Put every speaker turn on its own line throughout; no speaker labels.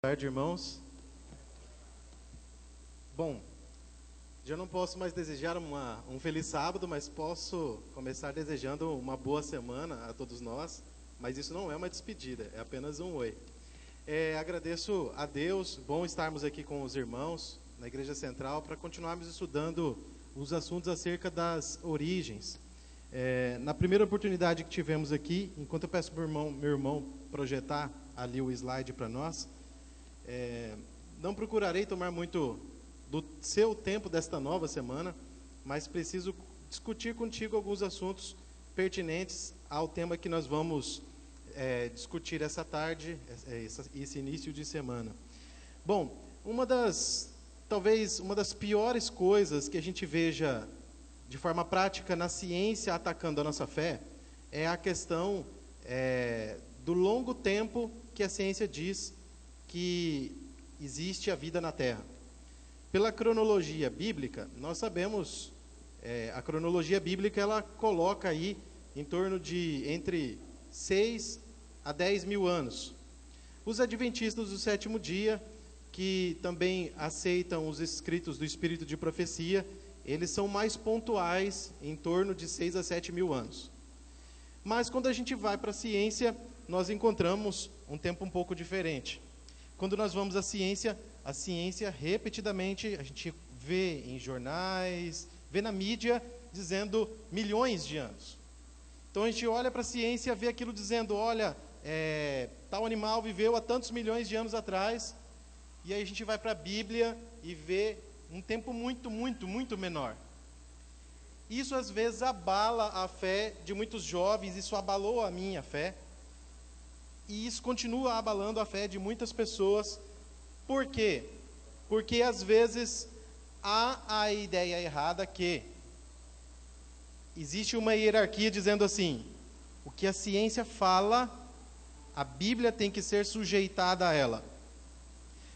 Boa tarde, irmãos. Bom, já não posso mais desejar um feliz sábado, mas posso começar desejando uma boa semana a todos nós, mas isso não é uma despedida, é apenas um oi. Agradeço a Deus, bom estarmos aqui com os irmãos na Igreja Central para continuarmos estudando os assuntos acerca das origens. Na primeira oportunidade que tivemos aqui, enquanto eu peço para o meu irmão projetar ali o slide para nós, não procurarei tomar muito do seu tempo desta nova semana, mas preciso discutir contigo alguns assuntos pertinentes ao tema que nós vamos discutir essa tarde, esse início de semana. Bom, talvez uma das piores coisas que a gente veja de forma prática na ciência atacando a nossa fé é a questão do longo tempo que a ciência diz que existe a vida na Terra. Pela cronologia bíblica, nós sabemos, a cronologia bíblica ela coloca aí em torno de entre 6 a 10 mil anos. Os adventistas do sétimo dia, que também aceitam os escritos do Espírito de Profecia, eles são mais pontuais, em torno de 6 a 7 mil anos. Mas quando a gente vai para a ciência, nós encontramos um tempo um pouco diferente. Quando nós vamos à ciência, a ciência repetidamente, a gente vê em jornais, vê na mídia, dizendo milhões de anos. Então a gente olha para a ciência, vê aquilo dizendo, olha, tal animal viveu há tantos milhões de anos atrás, e aí a gente vai para a Bíblia e vê um tempo muito, muito, muito menor. Isso às vezes abala a fé de muitos jovens, isso abalou a minha fé, e isso continua abalando a fé de muitas pessoas. Por quê? Porque às vezes há a ideia errada que existe uma hierarquia dizendo assim, o que a ciência fala, a Bíblia tem que ser sujeitada a ela.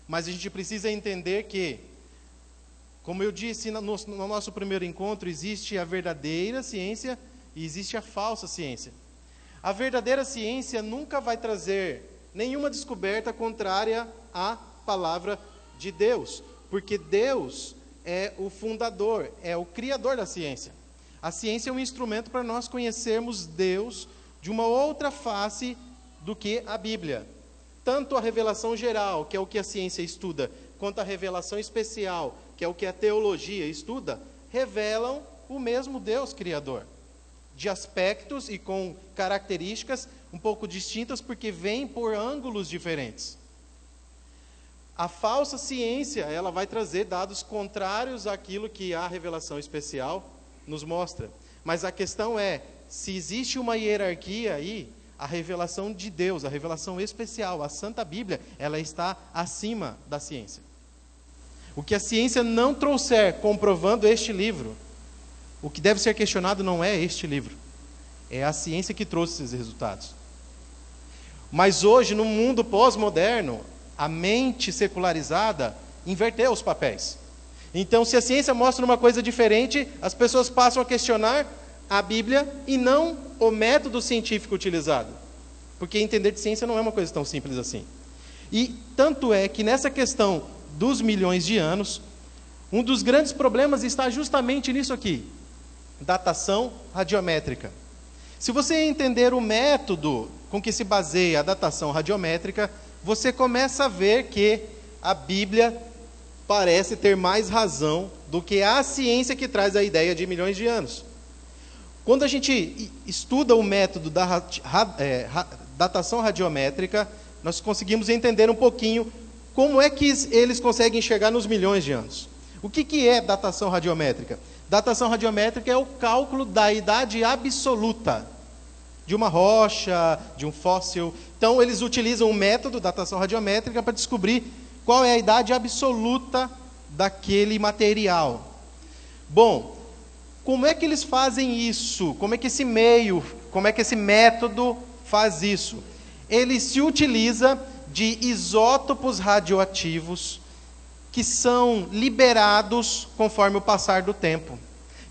Mas a gente precisa entender que, como eu disse no nosso primeiro encontro, existe a verdadeira ciência e existe a falsa ciência. A verdadeira ciência nunca vai trazer nenhuma descoberta contrária à palavra de Deus, porque Deus é o fundador, é o criador da ciência. A ciência é um instrumento para nós conhecermos Deus de uma outra face do que a Bíblia. Tanto a revelação geral, que é o que a ciência estuda, quanto a revelação especial, que é o que a teologia estuda, revelam o mesmo Deus criador, de aspectos e com características um pouco distintas, porque vêm por ângulos diferentes. A falsa ciência, ela vai trazer dados contrários àquilo que a revelação especial nos mostra. Mas a questão é, se existe uma hierarquia aí, a revelação de Deus, a revelação especial, a Santa Bíblia, ela está acima da ciência. O que a ciência não trouxer comprovando este livro, o que deve ser questionado não é este livro, é a ciência que trouxe esses resultados. Mas hoje, no mundo pós-moderno, a mente secularizada inverteu os papéis. Então, se a ciência mostra uma coisa diferente, as pessoas passam a questionar a Bíblia e não o método científico utilizado. Porque entender de ciência não é uma coisa tão simples assim. E tanto é que nessa questão dos milhões de anos, um dos grandes problemas está justamente nisso aqui. Datação radiométrica. Se você entender o método com que se baseia a datação radiométrica, você começa a ver que a Bíblia parece ter mais razão do que a ciência que traz a ideia de milhões de anos. Quando a gente estuda o método da datação radiométrica, nós conseguimos entender um pouquinho como é que eles conseguem chegar nos milhões de anos. O que é datação radiométrica? Datação radiométrica é o cálculo da idade absoluta de uma rocha, de um fóssil. Então, eles utilizam o método datação radiométrica para descobrir qual é a idade absoluta daquele material. Bom, como é que eles fazem isso? Como é que esse método faz isso? Ele se utiliza de isótopos radioativos que são liberados conforme o passar do tempo.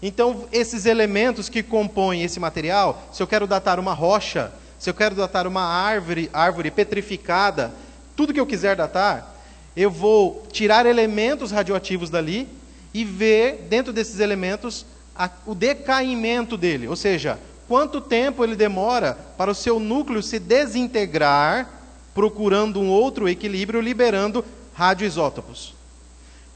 Então, esses elementos que compõem esse material, se eu quero datar uma rocha, se eu quero datar uma árvore petrificada, tudo que eu quiser datar, eu vou tirar elementos radioativos dali e ver, dentro desses elementos, o decaimento dele. Ou seja, quanto tempo ele demora para o seu núcleo se desintegrar, procurando um outro equilíbrio, liberando radioisótopos.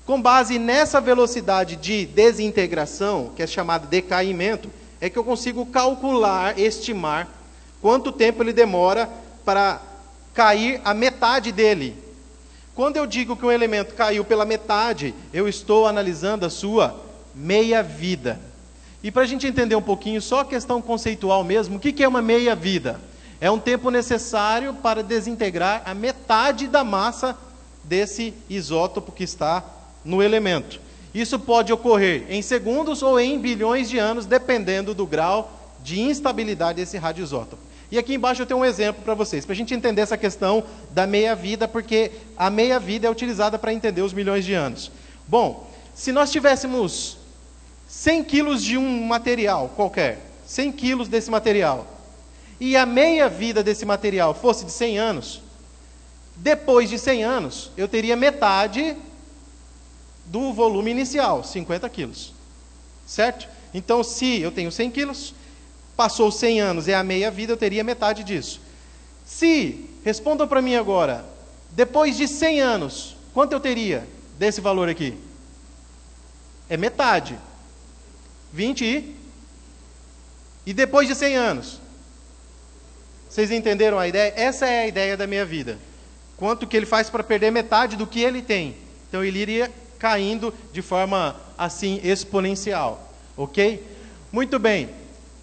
Com base nessa velocidade de desintegração, que é chamada decaimento, é que eu consigo calcular, estimar, quanto tempo ele demora para cair a metade dele. Quando eu digo que um elemento caiu pela metade, eu estou analisando a sua meia-vida. E para a gente entender um pouquinho, só a questão conceitual mesmo, o que é uma meia-vida? É um tempo necessário para desintegrar a metade da massa desse isótopo que está no elemento. Isso pode ocorrer em segundos ou em bilhões de anos, dependendo do grau de instabilidade desse radioisótopo. E aqui embaixo eu tenho um exemplo para vocês, para a gente entender essa questão da meia-vida, porque a meia-vida é utilizada para entender os milhões de anos. Bom, se nós tivéssemos 100 quilos de um material qualquer, 100 quilos desse material, e a meia-vida desse material fosse de 100 anos, depois de 100 anos, eu teria metade do volume inicial, 50 quilos. Certo? Então, se eu tenho 100 quilos, passou 100 anos, é a meia-vida, eu teria metade disso. Se, respondam para mim agora, depois de 100 anos, quanto eu teria desse valor aqui? É metade. 20 e depois de 100 anos? Vocês entenderam a ideia? Essa é a ideia da meia-vida. Quanto que ele faz para perder metade do que ele tem. Então, ele iria caindo de forma, assim, exponencial. Ok? Muito bem.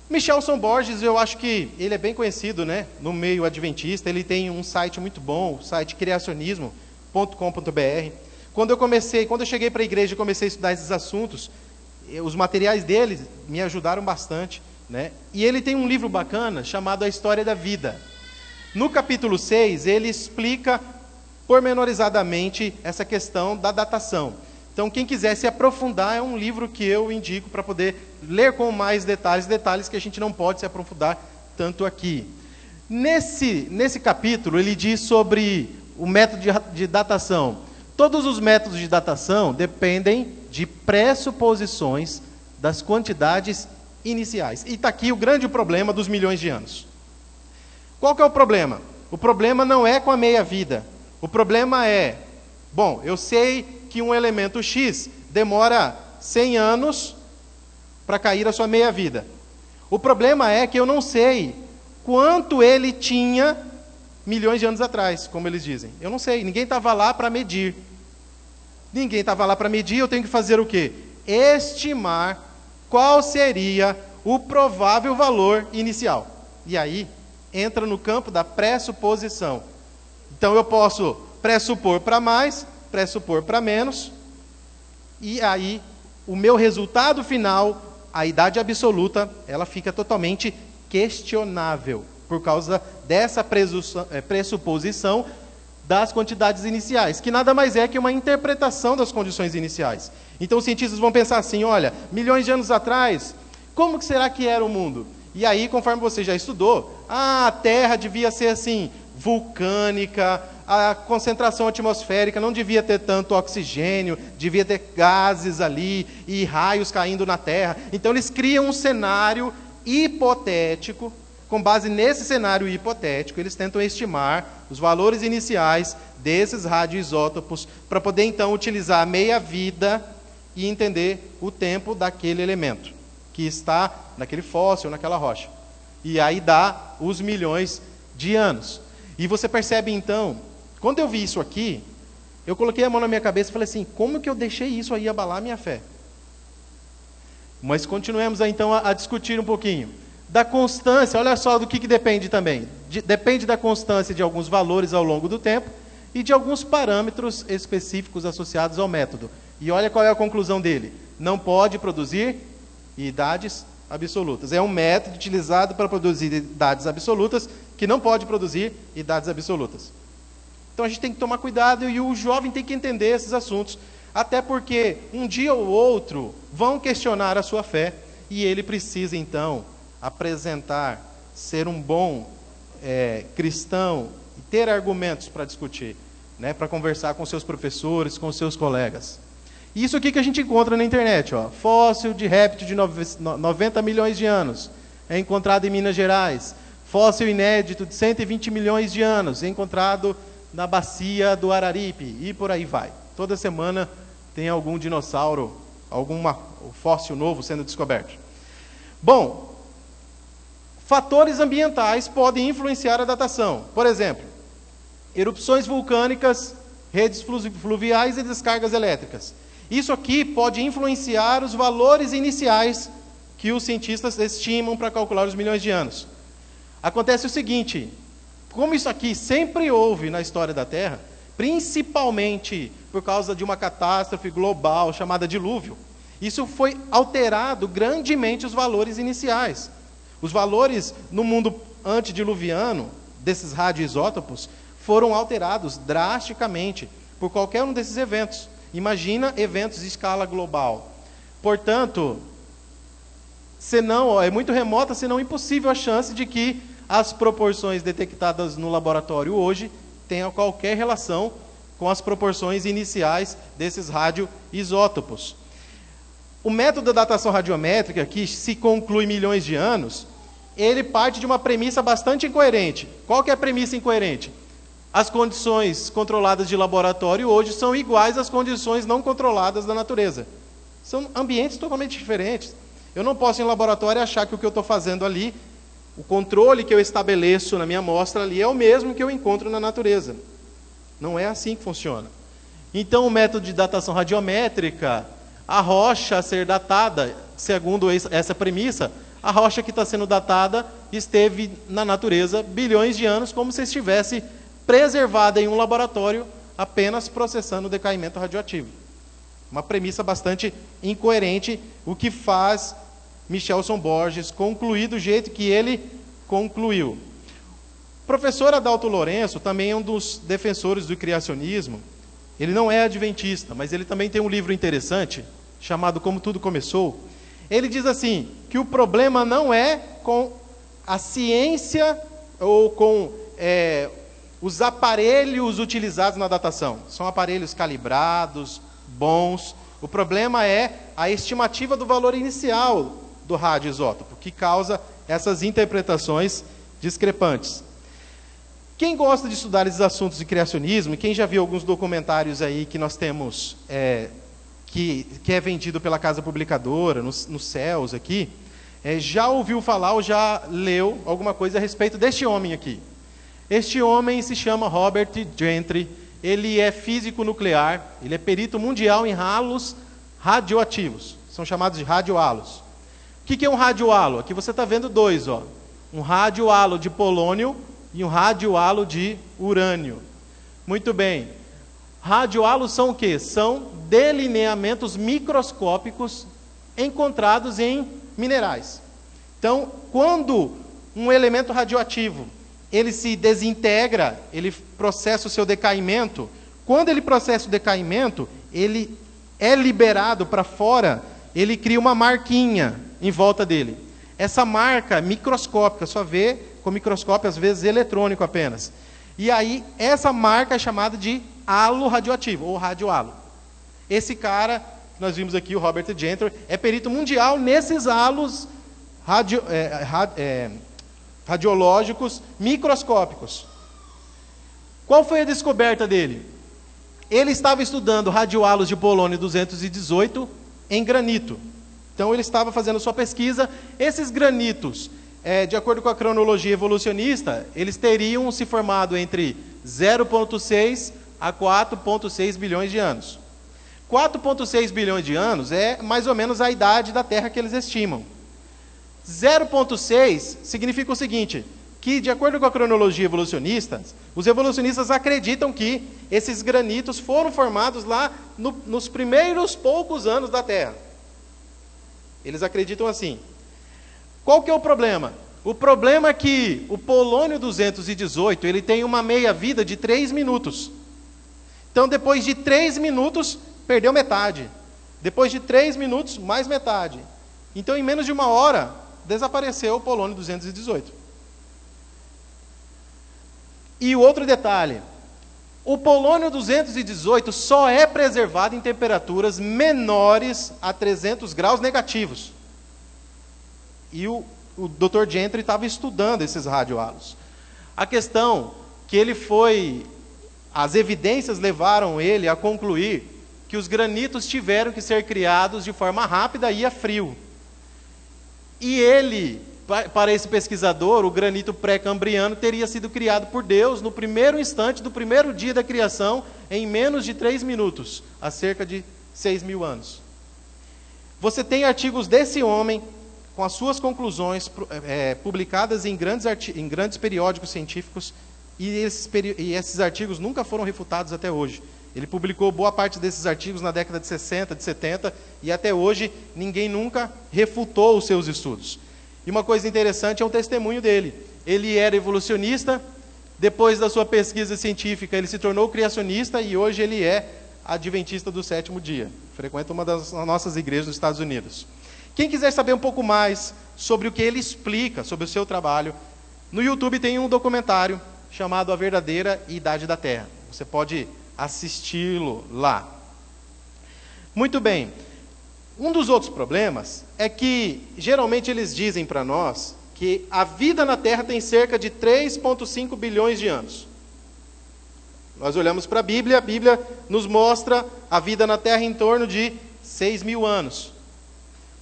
Michelson Borges, eu acho que ele é bem conhecido, né, no meio adventista. Ele tem um site muito bom, o site criacionismo.com.br. Quando eu cheguei para a igreja e comecei a estudar esses assuntos, os materiais dele me ajudaram bastante, né? E ele tem um livro bacana chamado A História da Vida. No capítulo 6, ele explica pormenorizadamente essa questão da datação. Então, quem quiser se aprofundar, é um livro que eu indico para poder ler com mais detalhes que a gente não pode se aprofundar tanto aqui. Nesse capítulo, ele diz sobre o método de datação. Todos os métodos de datação dependem de pressuposições das quantidades iniciais. E está aqui o grande problema dos milhões de anos. Qual que é o problema? O problema não é com a meia-vida. O problema é, bom, eu sei que um elemento X demora 100 anos para cair a sua meia-vida. O problema é que eu não sei quanto ele tinha milhões de anos atrás, como eles dizem. Eu não sei, ninguém estava lá para medir. Ninguém estava lá para medir, eu tenho que fazer o quê? Estimar qual seria o provável valor inicial. E aí, entra no campo da pressuposição. Então, eu posso pressupor para mais, pressupor para menos, e aí, o meu resultado final, a idade absoluta, ela fica totalmente questionável, por causa dessa pressuposição das quantidades iniciais, que nada mais é que uma interpretação das condições iniciais. Então os cientistas vão pensar assim, olha, milhões de anos atrás, como que será que era o mundo? E aí, conforme você já estudou, a Terra devia ser assim, vulcânica, a concentração atmosférica não devia ter tanto oxigênio, devia ter gases ali e raios caindo na Terra. Então eles criam um cenário hipotético. Com base nesse cenário hipotético, eles tentam estimar os valores iniciais desses radioisótopos para poder então utilizar a meia-vida e entender o tempo daquele elemento que está naquele fóssil, naquela rocha. E aí dá os milhões de anos. E você percebe então, quando eu vi isso aqui, eu coloquei a mão na minha cabeça e falei assim, como que eu deixei isso aí abalar a minha fé? Mas continuemos então a discutir um pouquinho. Da constância, olha só do que depende também. Depende da constância de alguns valores ao longo do tempo e de alguns parâmetros específicos associados ao método. E olha qual é a conclusão dele. Não pode produzir idades absolutas. É um método utilizado para produzir idades absolutas que não pode produzir idades absolutas. Então a gente tem que tomar cuidado e o jovem tem que entender esses assuntos. Até porque um dia ou outro vão questionar a sua fé e ele precisa então apresentar, ser um bom cristão e ter argumentos para discutir. né, para conversar com seus professores, com seus colegas. Isso aqui que a gente encontra na internet, ó, fóssil de réptil de 90 milhões de anos, é encontrado em Minas Gerais. Fóssil inédito de 120 milhões de anos, é encontrado na bacia do Araripe, e por aí vai. Toda semana tem algum dinossauro, algum fóssil novo sendo descoberto. Bom, fatores ambientais podem influenciar a datação. Por exemplo, erupções vulcânicas, redes fluviais e descargas elétricas. Isso aqui pode influenciar os valores iniciais que os cientistas estimam para calcular os milhões de anos. Acontece o seguinte, como isso aqui sempre houve na história da Terra, principalmente por causa de uma catástrofe global chamada dilúvio, isso foi alterado grandemente os valores iniciais. Os valores no mundo antediluviano, desses radioisótopos, foram alterados drasticamente por qualquer um desses eventos. Imagina eventos de escala global. Portanto, é muito remota, senão impossível a chance de que as proporções detectadas no laboratório hoje tenham qualquer relação com as proporções iniciais desses radioisótopos. O método da datação radiométrica, que se conclui milhões de anos, ele parte de uma premissa bastante incoerente. Qual que é a premissa incoerente? As condições controladas de laboratório hoje são iguais às condições não controladas da natureza. São ambientes totalmente diferentes. Eu não posso, em laboratório, achar que o que eu estou fazendo ali, o controle que eu estabeleço na minha amostra ali, é o mesmo que eu encontro na natureza. Não é assim que funciona. Então, o método de datação radiométrica, a rocha a ser datada, segundo essa premissa, a rocha que está sendo datada esteve na natureza bilhões de anos, como se estivesse preservada em um laboratório, apenas processando o decaimento radioativo. Uma premissa bastante incoerente, o que faz Michelson Borges concluir do jeito que ele concluiu. O professor Adalto Lourenço também é um dos defensores do criacionismo. Ele não é adventista, mas ele também tem um livro interessante, chamado Como Tudo Começou. Ele diz assim, que o problema não é com a ciência ou com os aparelhos utilizados na datação. São aparelhos calibrados, bons. O problema é a estimativa do valor inicial do radioisótopo, que causa essas interpretações discrepantes. Quem gosta de estudar esses assuntos de criacionismo, quem já viu alguns documentários aí que nós temos, que é vendido pela casa publicadora, nos céus aqui, já ouviu falar ou já leu alguma coisa a respeito deste homem aqui. Este homem se chama Robert Gentry, ele é físico nuclear, ele é perito mundial em halos radioativos, são chamados de radiohalos. O que é um radiohalo? Aqui você está vendo dois, ó. Um radiohalo de polônio e um radiohalo de urânio. Muito bem. Radiohalos são o quê? São delineamentos microscópicos encontrados em minerais. Então, quando um elemento radioativo ele se desintegra, ele processa o seu decaimento, quando ele processa o decaimento, ele é liberado para fora, ele cria uma marquinha em volta dele. Essa marca microscópica, só vê com microscópio, às vezes eletrônico apenas. E aí, essa marca é chamada de halo radioativo, ou radiohalo. Esse cara, que nós vimos aqui, o Robert Gentry, é perito mundial nesses halos radiológicos microscópicos. Qual foi a descoberta dele? Ele estava estudando radiohalos de polônio 218 em granito. Então ele estava fazendo sua pesquisa. Esses granitos, de acordo com a cronologia evolucionista, eles teriam se formado entre 0,6 a 4,6 bilhões de anos. 4,6 bilhões de anos é mais ou menos a idade da Terra que eles estimam. 0,6 significa o seguinte, que de acordo com a cronologia evolucionista, os evolucionistas acreditam que esses granitos foram formados lá nos primeiros poucos anos da Terra. Eles acreditam assim. Qual que é o problema? O problema é que o polônio 218, ele tem uma meia-vida de 3 minutos. Então, depois de 3 minutos, perdeu metade. Depois de 3 minutos, mais metade. Então, em menos de 1 hora, desapareceu o polônio 218. E o outro detalhe, O polônio 218 só é preservado em temperaturas menores a 300 graus negativos. E o Dr. Gentry estava estudando esses radiohalos. A questão que as evidências levaram ele a concluir que os granitos tiveram que ser criados de forma rápida e a frio. E para esse pesquisador, o granito pré-cambriano teria sido criado por Deus no primeiro instante do primeiro dia da criação, em menos de 3 minutos, há cerca de 6.000 anos. Você tem artigos desse homem, com as suas conclusões publicadas em grandes periódicos científicos, e esses artigos nunca foram refutados até hoje. Ele publicou boa parte desses artigos na década de 60, de 70, e até hoje ninguém nunca refutou os seus estudos. E uma coisa interessante é um testemunho dele. Ele era evolucionista, depois da sua pesquisa científica ele se tornou criacionista e hoje ele é adventista do 7º dia. Frequenta uma das nossas igrejas nos Estados Unidos. Quem quiser saber um pouco mais sobre o que ele explica, sobre o seu trabalho, no YouTube tem um documentário chamado A Verdadeira Idade da Terra. Você pode assisti-lo lá. Muito bem. Um dos outros problemas é que, geralmente, eles dizem para nós que a vida na Terra tem cerca de 3,5 bilhões de anos. Nós olhamos para a Bíblia nos mostra a vida na Terra em torno de 6.000 anos.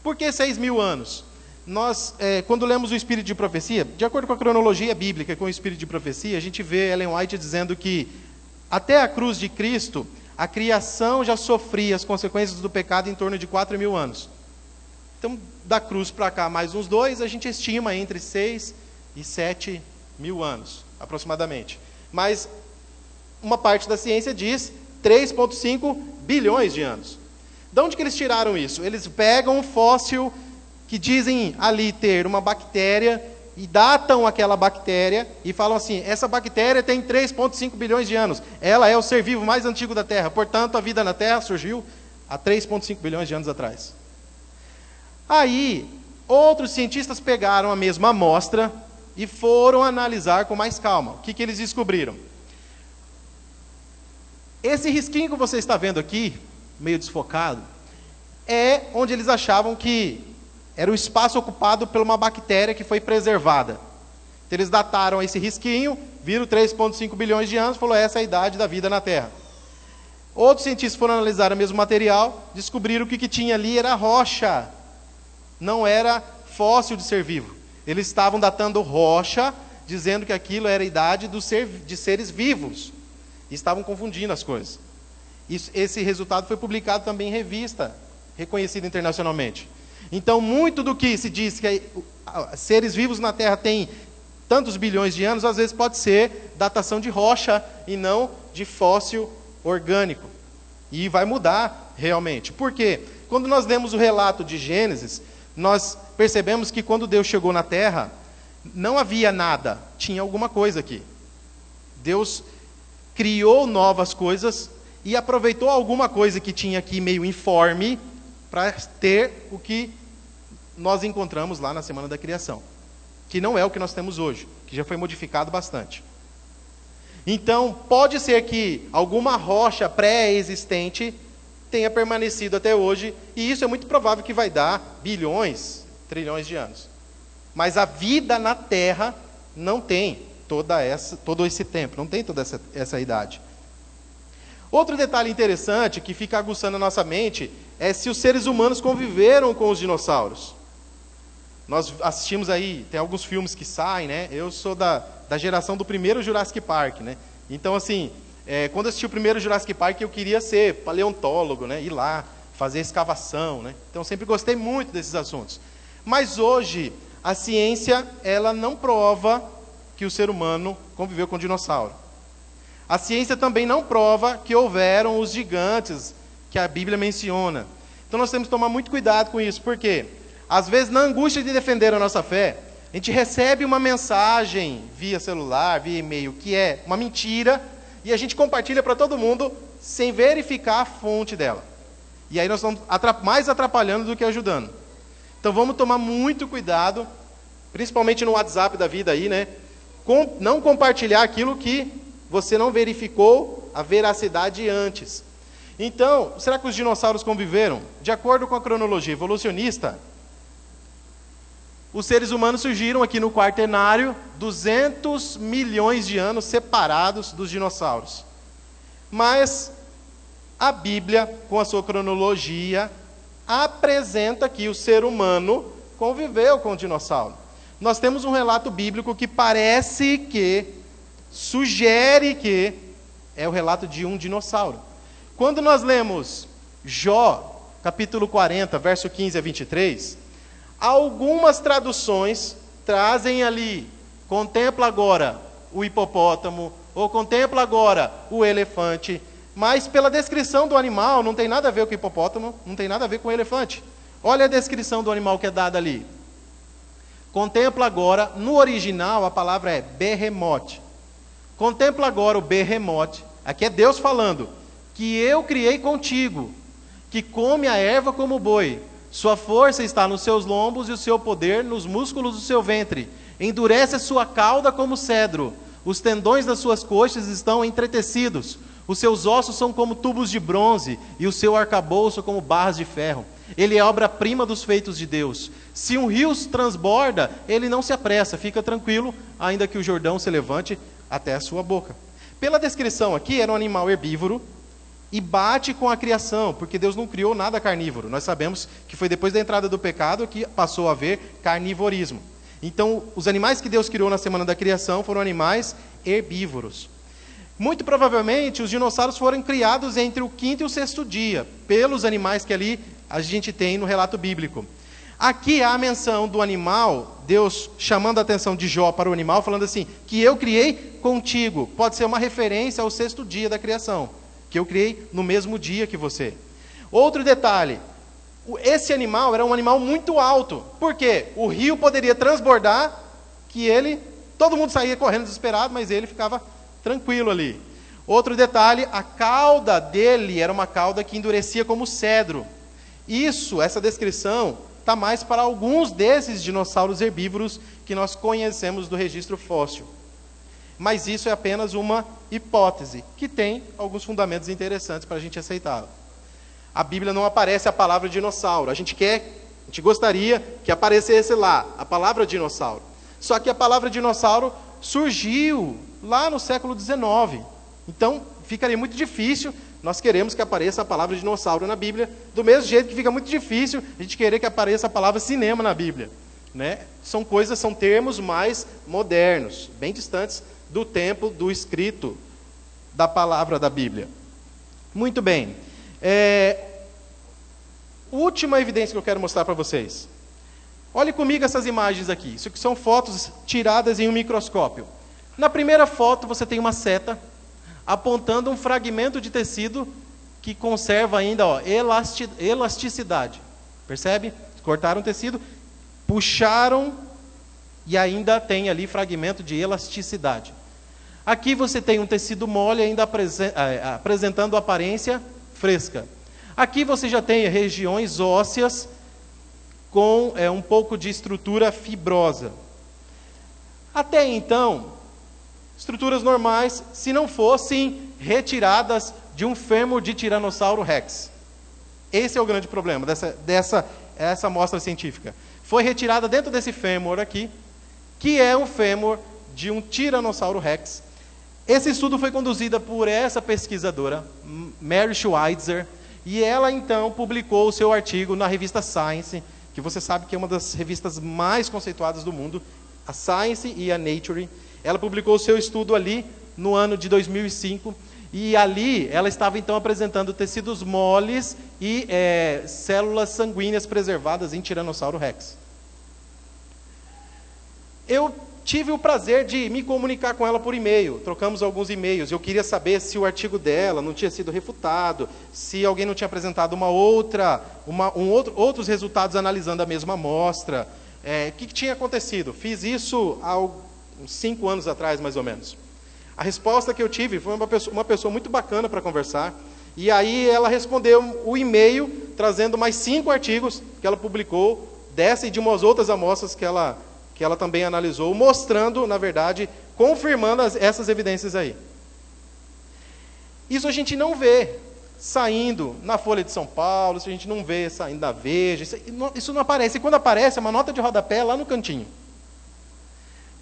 Por que 6.000 anos? Nós, quando lemos o Espírito de Profecia, de acordo com a cronologia bíblica, com o Espírito de Profecia, a gente vê Ellen White dizendo que até a cruz de Cristo, a criação já sofria as consequências do pecado em torno de 4.000 anos. Então, da cruz para cá, mais uns 2, a gente estima entre 6 e 7.000 anos, aproximadamente. Mas uma parte da ciência diz 3,5 bilhões de anos. De onde que eles tiraram isso? Eles pegam um fóssil que dizem ali ter uma bactéria e datam aquela bactéria e falam assim, essa bactéria tem 3,5 bilhões de anos, ela é o ser vivo mais antigo da Terra, portanto a vida na Terra surgiu há 3,5 bilhões de anos atrás. Aí, outros cientistas pegaram a mesma amostra e foram analisar com mais calma. O que eles descobriram? Esse risquinho que você está vendo aqui, meio desfocado, é onde eles achavam que era o espaço ocupado por uma bactéria que foi preservada. Então, eles dataram esse risquinho, viram 3,5 bilhões de anos, falou, essa é a idade da vida na Terra. Outros cientistas foram analisar o mesmo material, descobriram que o que tinha ali era rocha, não era fóssil de ser vivo. Eles estavam datando rocha, dizendo que aquilo era a idade de seres vivos. E estavam confundindo as coisas. Esse resultado foi publicado também em revista, reconhecida internacionalmente. Então, muito do que se diz que seres vivos na Terra têm tantos bilhões de anos, às vezes pode ser datação de rocha e não de fóssil orgânico. E vai mudar realmente. Por quê? Quando nós lemos o relato de Gênesis, nós percebemos que quando Deus chegou na Terra, não havia nada, tinha alguma coisa aqui. Deus criou novas coisas e aproveitou alguma coisa que tinha aqui meio informe para ter o que nós encontramos lá na Semana da Criação, que não é o que nós temos hoje, que já foi modificado bastante. Então, pode ser que alguma rocha pré-existente tenha permanecido até hoje, e isso é muito provável que vai dar bilhões, trilhões de anos. Mas a vida na Terra não tem todo esse tempo, não tem toda essa idade. Outro detalhe interessante que fica aguçando a nossa mente é se os seres humanos conviveram com os dinossauros. Nós assistimos aí, tem alguns filmes que saem, né? Eu sou da geração do primeiro Jurassic Park, né? Então, assim, quando eu assisti o primeiro Jurassic Park, eu queria ser paleontólogo, né? Ir lá, fazer escavação, né? Então, eu sempre gostei muito desses assuntos. Mas hoje, a ciência, ela não prova que o ser humano conviveu com o dinossauro. A ciência também não prova que houveram os gigantes que a Bíblia menciona. Então nós temos que tomar muito cuidado com isso, porque às vezes na angústia de defender a nossa fé, a gente recebe uma mensagem via celular, via e-mail, que é uma mentira, e a gente compartilha para todo mundo sem verificar a fonte dela. E aí nós estamos mais atrapalhando do que ajudando. Então vamos tomar muito cuidado, principalmente no WhatsApp da vida aí, né? Não compartilhar aquilo que você não verificou a veracidade antes. Então, será que os dinossauros conviveram? De acordo com a cronologia evolucionista, os seres humanos surgiram aqui no Quaternário, 200 milhões de anos separados dos dinossauros. Mas a Bíblia, com a sua cronologia, apresenta que o ser humano conviveu com o dinossauro. Nós temos um relato bíblico que parece que, sugere que é o relato de um dinossauro. Quando nós lemos Jó, capítulo 40, verso 15 a 23, algumas traduções trazem ali, contempla agora o hipopótamo, ou contempla agora o elefante, mas pela descrição do animal, não tem nada a ver com o hipopótamo, não tem nada a ver com o elefante. Olha a descrição do animal que é dada ali. Contempla agora, no original a palavra é Behemoth. Contempla agora o Behemoth, aqui é Deus falando, que eu criei contigo, que come a erva como boi, sua força está nos seus lombos e o seu poder nos músculos do seu ventre, endurece a sua cauda como cedro, os tendões das suas coxas estão entretecidos, os seus ossos são como tubos de bronze e o seu arcabouço como barras de ferro. Ele é obra-prima dos feitos de Deus. Se um rio transborda, ele não se apressa, fica tranquilo, ainda que o Jordão se levante até a sua boca. Pela descrição aqui, era um animal herbívoro e bate com a criação, porque Deus não criou nada carnívoro. Nós sabemos que foi depois da entrada do pecado que passou a haver carnivorismo. Então, os animais que Deus criou na semana da criação foram animais herbívoros. Muito provavelmente, os dinossauros foram criados entre o quinto e o sexto dia, pelos animais que ali a gente tem no relato bíblico. Aqui há a menção do animal, Deus chamando a atenção de Jó para o animal, falando assim, que eu criei contigo. Pode ser uma referência ao sexto dia da criação, que eu criei no mesmo dia que você. Outro detalhe, esse animal era um animal muito alto. Por quê? O rio poderia transbordar, todo mundo saía correndo desesperado, mas ele ficava tranquilo ali. Outro detalhe, a cauda dele era uma cauda que endurecia como cedro. Essa descrição está mais para alguns desses dinossauros herbívoros que nós conhecemos do registro fóssil. Mas isso é apenas uma hipótese, que tem alguns fundamentos interessantes para a gente aceitá-la. A Bíblia não aparece a palavra dinossauro. A gente gostaria que aparecesse lá a palavra dinossauro. Só que a palavra dinossauro surgiu lá no século XIX. Então, ficaria muito difícil, nós queremos que apareça a palavra dinossauro na Bíblia, do mesmo jeito que fica muito difícil a gente querer que apareça a palavra cinema na Bíblia. Né? São termos mais modernos, bem distantes do tempo do escrito da palavra da Bíblia. Muito bem. Última evidência que eu quero mostrar para vocês. Olhe comigo essas imagens aqui. Isso aqui são fotos tiradas em um microscópio. Na primeira foto você tem uma seta apontando um fragmento de tecido que conserva ainda elasticidade. Percebe? Cortaram o tecido, puxaram e ainda tem ali fragmento de elasticidade. Aqui você tem um tecido mole ainda apresentando aparência fresca. Aqui você já tem regiões ósseas com um pouco de estrutura fibrosa. Até então, estruturas normais, se não fossem retiradas de um fêmur de Tiranossauro Rex. Esse é o grande problema dessa amostra científica. Foi retirada dentro desse fêmur aqui, que é um fêmur de um Tiranossauro Rex. Esse estudo foi conduzido por essa pesquisadora, Mary Schweitzer, e ela então publicou o seu artigo na revista Science, que você sabe que é uma das revistas mais conceituadas do mundo, a Science e a Nature. Ela publicou o seu estudo ali no ano de 2005, e ali ela estava então apresentando tecidos moles e células sanguíneas preservadas em Tiranossauro Rex. Eu tive o prazer de me comunicar com ela por e-mail, trocamos alguns e-mails. Eu queria saber se o artigo dela não tinha sido refutado, se alguém não tinha apresentado outros resultados analisando a mesma amostra, o que tinha acontecido. Fiz isso há uns 5 anos atrás, mais ou menos. A resposta que eu tive foi uma pessoa muito bacana para conversar, e aí ela respondeu o e-mail, trazendo mais 5 artigos que ela publicou, dessa e de umas outras amostras que ela também analisou, mostrando, na verdade, confirmando essas evidências aí. Isso a gente não vê saindo na Folha de São Paulo, isso a gente não vê saindo da Veja, isso não aparece. E quando aparece, é uma nota de rodapé lá no cantinho.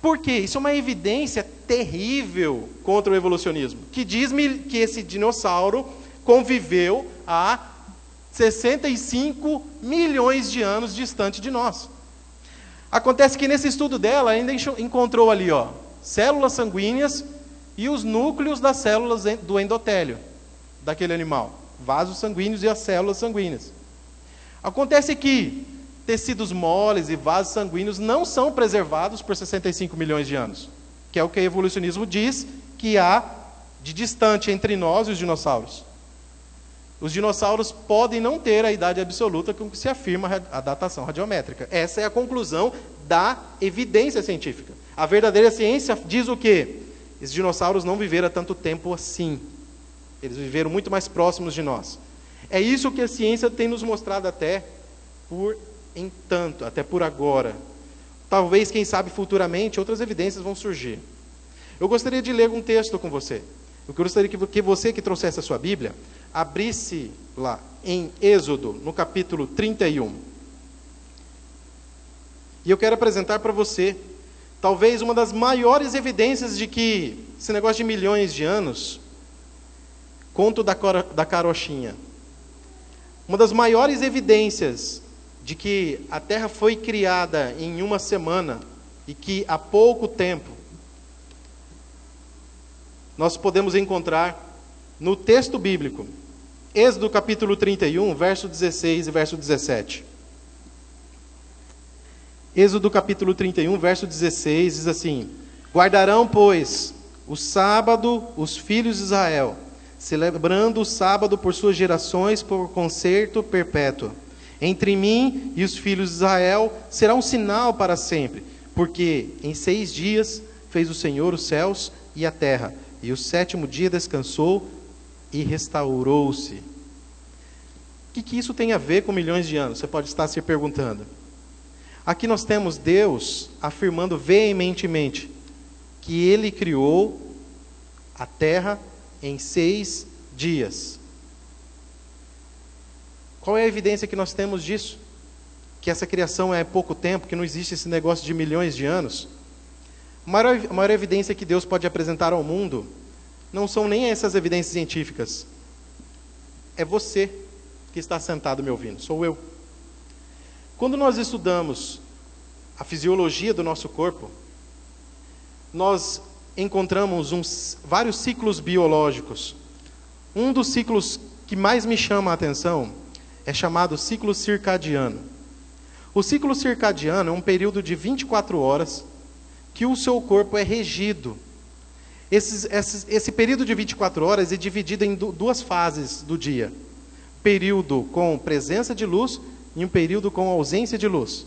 Por quê? Isso é uma evidência terrível contra o evolucionismo, que diz-me que esse dinossauro conviveu há 65 milhões de anos distante de nós. Acontece que nesse estudo dela ainda encontrou ali, células sanguíneas e os núcleos das células do endotélio daquele animal, vasos sanguíneos e as células sanguíneas. Acontece que tecidos moles e vasos sanguíneos não são preservados por 65 milhões de anos, que é o que o evolucionismo diz que há de distante entre nós e os dinossauros. Os dinossauros podem não ter a idade absoluta com que se afirma a datação radiométrica. Essa é a conclusão da evidência científica. A verdadeira ciência diz o quê? Esses dinossauros não viveram há tanto tempo assim. Eles viveram muito mais próximos de nós. É isso que a ciência tem nos mostrado até por agora. Talvez, quem sabe, futuramente, outras evidências vão surgir. Eu gostaria de ler um texto com você. Eu gostaria que você que trouxesse a sua Bíblia, abrisse lá em Êxodo, no capítulo 31. E eu quero apresentar para você, talvez uma das maiores evidências de que esse negócio de milhões de anos, conto da carochinha. Uma das maiores evidências de que a Terra foi criada em uma semana e que há pouco tempo nós podemos encontrar no texto bíblico, Êxodo capítulo 31, verso 16 e verso 17. Êxodo capítulo 31, verso 16, diz assim: guardarão, pois, o sábado os filhos de Israel, celebrando o sábado por suas gerações, por concerto perpétuo. Entre mim e os filhos de Israel será um sinal para sempre, porque em 6 dias fez o Senhor os céus e a terra, e o 7º dia descansou e restaurou-se. O que isso tem a ver com milhões de anos? Você pode estar se perguntando. Aqui nós temos Deus afirmando veementemente que Ele criou a terra em 6 dias. Qual é a evidência que nós temos disso? Que essa criação é pouco tempo, que não existe esse negócio de milhões de anos? A maior evidência que Deus pode apresentar ao mundo não são nem essas evidências científicas. É você que está sentado me ouvindo, sou eu. Quando nós estudamos a fisiologia do nosso corpo, nós encontramos vários ciclos biológicos. Um dos ciclos que mais me chama a atenção é chamado ciclo circadiano. O ciclo circadiano é um período de 24 horas que o seu corpo é regido. Esse período de 24 horas é dividido em 2 fases do dia. Período com presença de luz e um período com ausência de luz.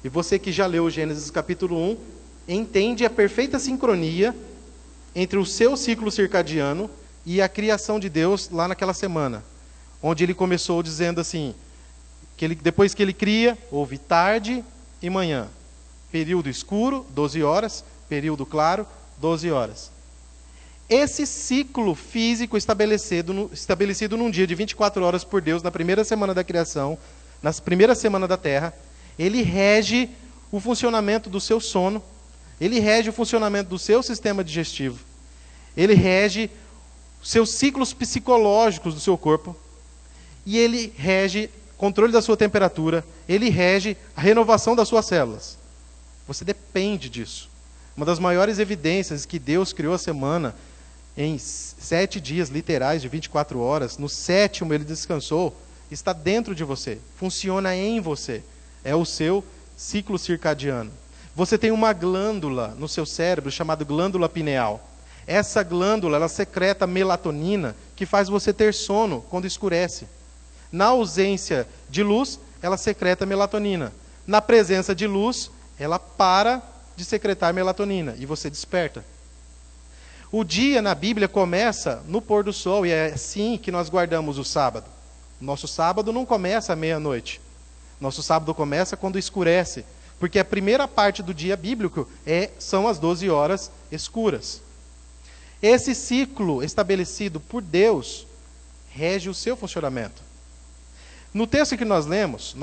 E você que já leu Gênesis capítulo 1, entende a perfeita sincronia entre o seu ciclo circadiano e a criação de Deus lá naquela semana. Onde ele começou dizendo assim, depois que ele cria, houve tarde e manhã. Período escuro, 12 horas. Período claro, 12 horas. Esse ciclo físico estabelecido num dia de 24 horas por Deus, na primeira semana da criação, na primeira semana da Terra, ele rege o funcionamento do seu sono, ele rege o funcionamento do seu sistema digestivo, ele rege os seus ciclos psicológicos do seu corpo, e ele rege o controle da sua temperatura, ele rege a renovação das suas células. Você depende disso. Uma das maiores evidências que Deus criou a semana em 7 dias literais de 24 horas, no 7º ele descansou, está dentro de você, funciona em você. É o seu ciclo circadiano. Você tem uma glândula no seu cérebro chamada glândula pineal. Essa glândula, ela secreta melatonina, que faz você ter sono quando escurece. Na ausência de luz, ela secreta melatonina. Na presença de luz, ela para de secretar melatonina e você desperta. O dia na Bíblia começa no pôr do sol, e é assim que nós guardamos o sábado. Nosso sábado não começa à meia-noite. Nosso sábado começa quando escurece, porque a primeira parte do dia bíblico são as 12 horas escuras. Esse ciclo estabelecido por Deus rege o seu funcionamento. No texto que nós lemos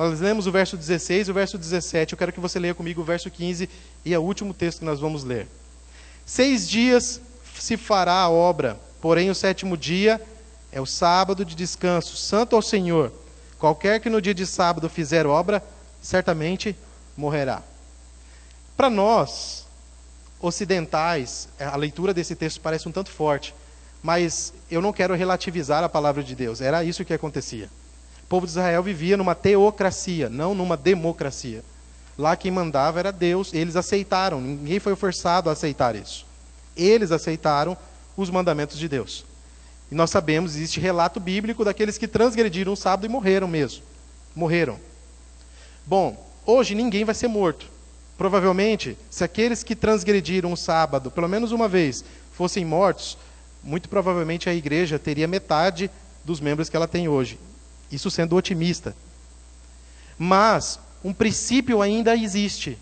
o verso 16 e o verso 17. Eu quero que você leia comigo o verso 15 e é o último texto que nós vamos ler. 6 dias se fará a obra, porém o 7º dia é o sábado de descanso, santo ao Senhor. Qualquer que no dia de sábado fizer obra, certamente morrerá. Para nós, ocidentais, a leitura desse texto parece um tanto forte, mas eu não quero relativizar a palavra de Deus. Era isso que acontecia. O povo de Israel vivia numa teocracia, não numa democracia. Lá quem mandava era Deus, eles aceitaram, ninguém foi forçado a aceitar isso. Eles aceitaram os mandamentos de Deus. E nós sabemos, existe relato bíblico daqueles que transgrediram o sábado e morreram mesmo. Morreram. Bom, hoje ninguém vai ser morto. Provavelmente, se aqueles que transgrediram o sábado, pelo menos uma vez, fossem mortos, muito provavelmente a igreja teria metade dos membros que ela tem hoje. Isso sendo otimista. Mas um princípio ainda existe.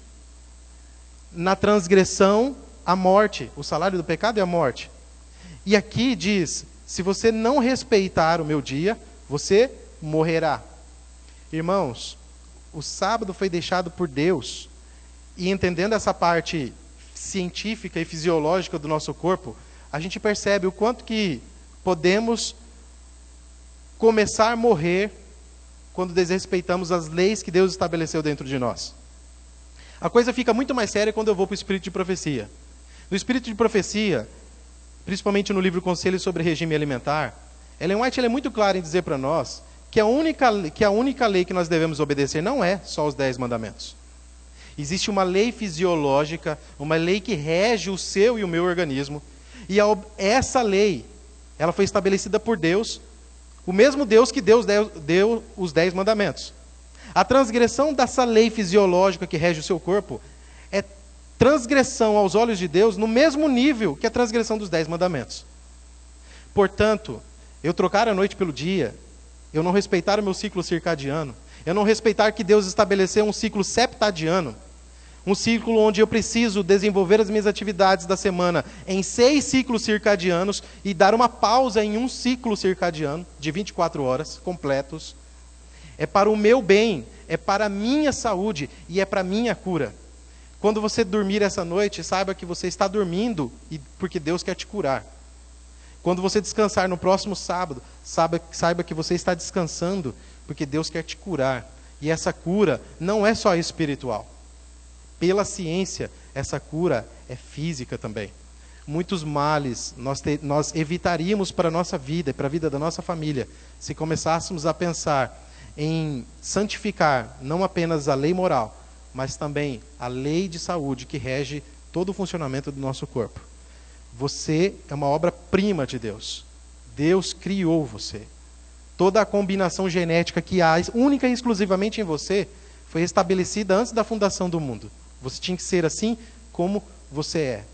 Na transgressão, a morte. O salário do pecado é a morte. E aqui diz, se você não respeitar o meu dia, você morrerá. Irmãos, o sábado foi deixado por Deus, e entendendo essa parte científica e fisiológica do nosso corpo, a gente percebe o quanto que podemos começar a morrer quando desrespeitamos as leis que Deus estabeleceu dentro de nós. A coisa fica muito mais séria quando eu vou para o espírito de profecia. No espírito de profecia, principalmente no livro Conselhos sobre Regime Alimentar, Ellen White é muito clara em dizer para nós que a única lei que nós devemos obedecer não é só os 10 mandamentos. Existe uma lei fisiológica, uma lei que rege o seu e o meu organismo, e essa lei, ela foi estabelecida por Deus, o mesmo Deus que Deus deu os 10 mandamentos. A transgressão dessa lei fisiológica que rege o seu corpo é transgressão aos olhos de Deus no mesmo nível que a transgressão dos 10 mandamentos. Portanto, eu trocar a noite pelo dia, eu não respeitar o meu ciclo circadiano, eu não respeitar que Deus estabeleceu um ciclo septadiano, um ciclo onde eu preciso desenvolver as minhas atividades da semana em 6 ciclos circadianos e dar uma pausa em um ciclo circadiano de 24 horas completos. É para o meu bem, é para a minha saúde e é para a minha cura. Quando você dormir essa noite, saiba que você está dormindo porque Deus quer te curar. Quando você descansar no próximo sábado, saiba que você está descansando porque Deus quer te curar. E essa cura não é só espiritual. Pela ciência, essa cura é física também. Muitos males nós evitaríamos para a nossa vida e para a vida da nossa família se começássemos a pensar em santificar não apenas a lei moral, mas também a lei de saúde que rege todo o funcionamento do nosso corpo. Você é uma obra-prima de Deus. Deus criou você. Toda a combinação genética que há, única e exclusivamente em você, foi estabelecida antes da fundação do mundo. Você tinha que ser assim como você é.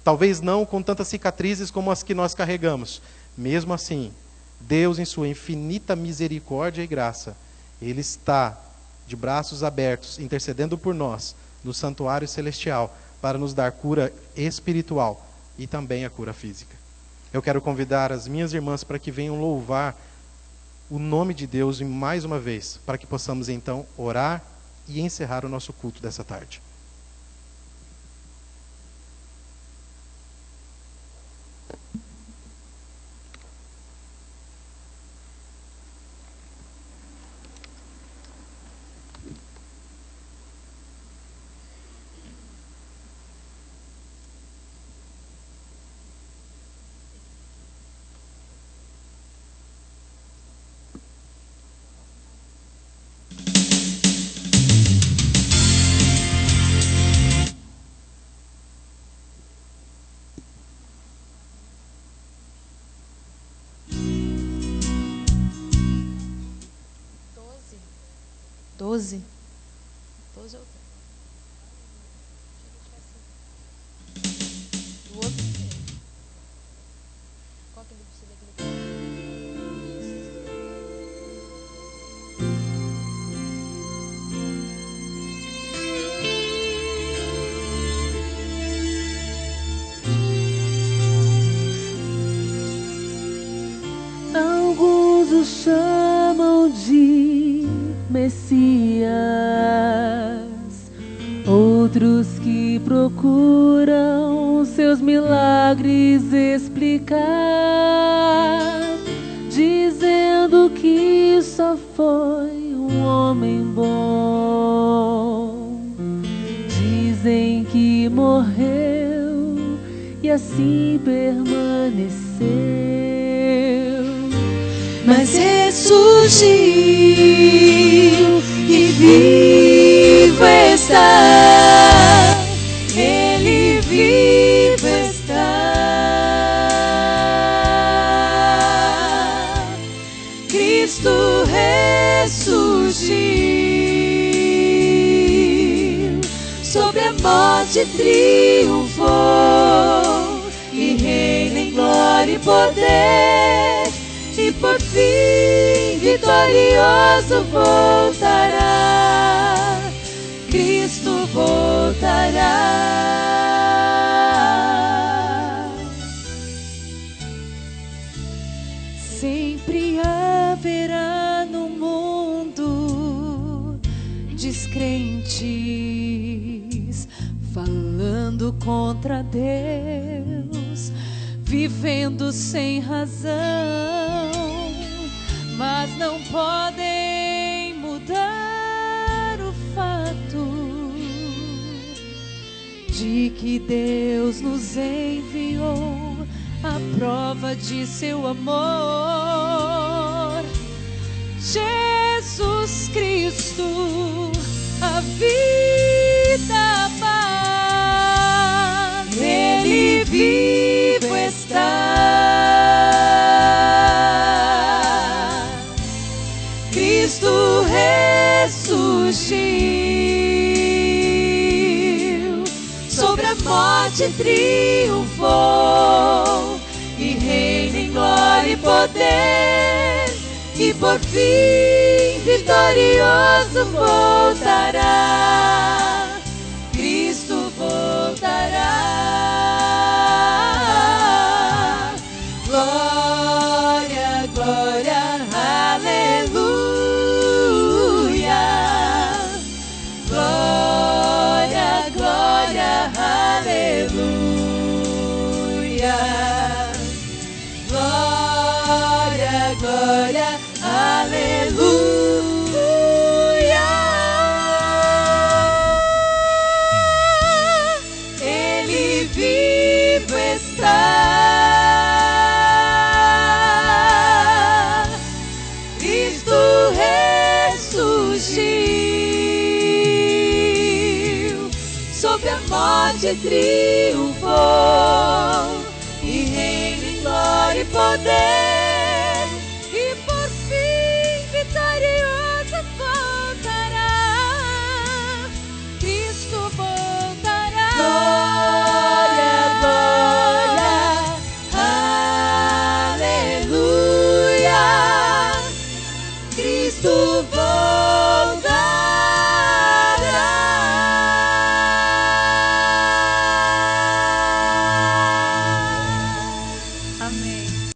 Talvez não com tantas cicatrizes como as que nós carregamos. Mesmo assim, Deus, em sua infinita misericórdia e graça, Ele está de braços abertos, intercedendo por nós, no santuário celestial, para nos dar cura espiritual e também a cura física. Eu quero convidar as minhas irmãs para que venham louvar o nome de Deus mais uma vez, para que possamos então orar e encerrar o nosso culto dessa tarde.
Doze ou do outro? Qual que ele precisa daquele?
chamam de Messias, outros que procuram seus milagres explicar, dizendo que só foi um homem bom. Dizem que morreu e assim permaneceu, mas ressurgiu e vivo está. Ele vivo está. Cristo ressurgiu, sobre a morte triunfou e reina em glória e poder, e por fim vitorioso voltará. Cristo voltará. Sempre haverá no mundo descrentes falando contra Deus, vivendo sem razão, mas não podem mudar o fato de que Deus nos enviou a prova de seu amor. Jesus Cristo, a vida, a paz, Ele vivo está. Cristo ressurgiu, sobre a morte triunfou e reina em glória e poder, e por fim vitorioso voltará. Cristo voltará. Glória, glória, aleluia. Glória, glória, aleluia. Glória, glória, aleluia. Ele vivo está. Cristo ressurgiu, sobre a morte triunfou e reina em glória e poder,